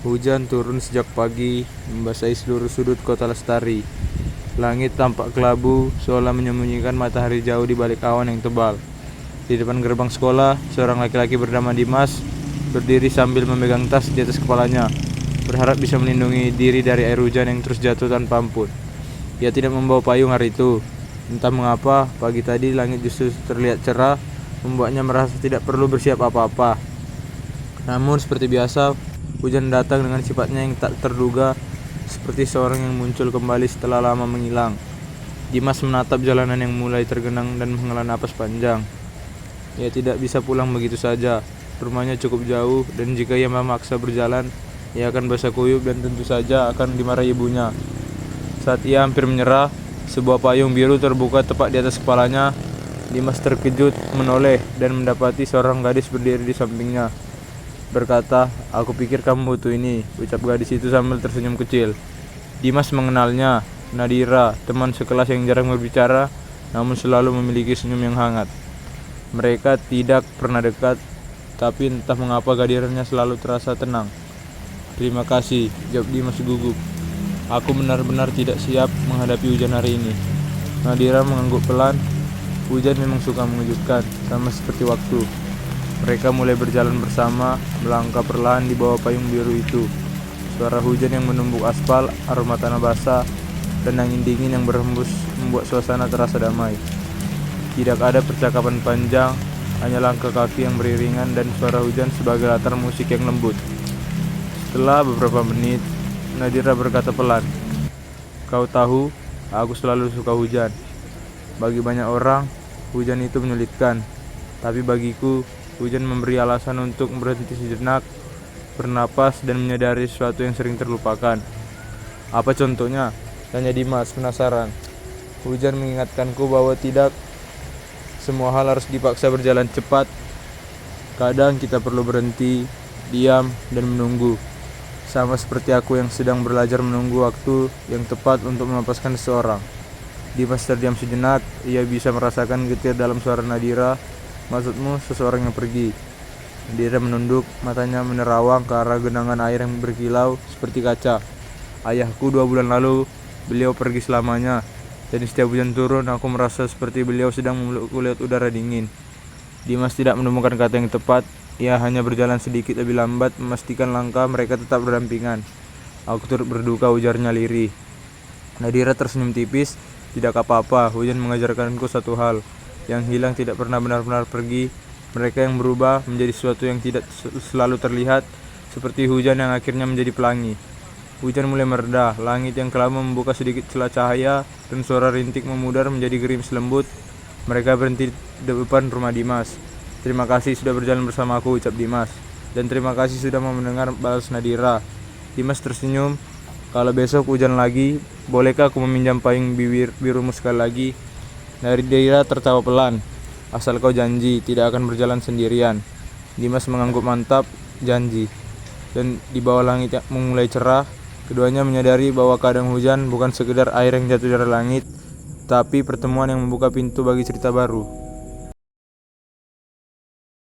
Hujan turun sejak pagi, membasahi seluruh sudut kota Lestari. Langit tampak kelabu, seolah menyembunyikan matahari jauh di balik awan yang tebal. Di depan gerbang sekolah, seorang laki-laki bernama Dimas berdiri sambil memegang tas di atas kepalanya, berharap bisa melindungi diri dari air hujan yang terus jatuh tanpa ampun. Ia tidak membawa payung hari itu. Entah mengapa, pagi tadi langit justru terlihat cerah, membuatnya merasa tidak perlu bersiap apa-apa. Namun seperti biasa, hujan datang dengan sifatnya yang tak terduga, seperti seorang yang muncul kembali setelah lama menghilang. Dimas menatap jalanan yang mulai tergenang dan menghela napas panjang. Ia tidak bisa pulang begitu saja. Rumahnya cukup jauh, dan jika ia memaksa berjalan, ia akan basah kuyup dan tentu saja akan dimarahi ibunya. Saat ia hampir menyerah, sebuah payung biru terbuka tepat di atas kepalanya. Dimas terkejut menoleh dan mendapati seorang gadis berdiri di sampingnya. Berkata, "Aku pikir kamu butuh ini," ucap gadis itu sambil tersenyum kecil. Dimas mengenalnya, Nadira, teman sekelas yang jarang berbicara, namun selalu memiliki senyum yang hangat. Mereka tidak pernah dekat, tapi entah mengapa kehadirannya selalu terasa tenang. "Terima kasih," jawab Dimas gugup. "Aku benar-benar tidak siap menghadapi hujan hari ini." Nadira mengangguk pelan. Hujan memang suka mengejutkan, sama seperti waktu. Mereka mulai berjalan bersama, melangkah perlahan di bawah payung biru itu. Suara hujan yang menumbuk aspal, aroma tanah basah, dan angin dingin yang berhembus membuat suasana terasa damai. Tidak ada percakapan panjang, hanya langkah kaki yang beriringan dan suara hujan sebagai latar musik yang lembut. Setelah beberapa menit, Nadira berkata pelan, "Kau tahu, aku selalu suka hujan. Bagi banyak orang, hujan itu menyulitkan. Tapi bagiku, hujan memberi alasan untuk berhenti sejenak, bernapas, dan menyadari sesuatu yang sering terlupakan." "Apa contohnya?" tanya Dimas penasaran. "Hujan mengingatkanku bahwa tidak semua hal harus dipaksa berjalan cepat. Kadang kita perlu berhenti, diam, dan menunggu. Sama seperti aku yang sedang belajar menunggu waktu yang tepat untuk melepaskan seseorang." Dimas terdiam sejenak. Ia bisa merasakan getir dalam suara Nadira. "Maksudmu seseorang yang pergi?" Nadira menunduk, matanya menerawang ke arah genangan air yang berkilau seperti kaca. "Ayahku 2 bulan lalu, beliau pergi selamanya. Dan setiap hujan turun, aku merasa seperti beliau sedang memelukku lewat udara dingin." Dimas tidak menemukan kata yang tepat. Ia hanya berjalan sedikit lebih lambat, memastikan langkah mereka tetap berdampingan. "Aku turut berduka," ujarnya lirih. Nadira tersenyum tipis. "Tidak apa-apa, hujan mengajarkanku satu hal. Yang hilang tidak pernah benar-benar pergi. Mereka yang berubah menjadi sesuatu yang tidak selalu terlihat, seperti hujan yang akhirnya menjadi pelangi." Hujan mulai mereda, langit yang kelam membuka sedikit celah cahaya, dan suara rintik memudar menjadi gerimis lembut. Mereka berhenti di depan rumah Dimas. "Terima kasih sudah berjalan bersamaku," ucap Dimas. "Dan terima kasih sudah mau mendengar," balas Nadira. Dimas tersenyum. "Kalau besok hujan lagi, bolehkah aku meminjam payung birumu sekali lagi?" Nadira tertawa pelan. "Asal kau janji tidak akan berjalan sendirian." Dimas mengangguk mantap. "Janji." Dan di bawah langit yang mulai cerah, keduanya menyadari bahwa kadang hujan bukan sekedar air yang jatuh dari langit, tapi pertemuan yang membuka pintu bagi cerita baru.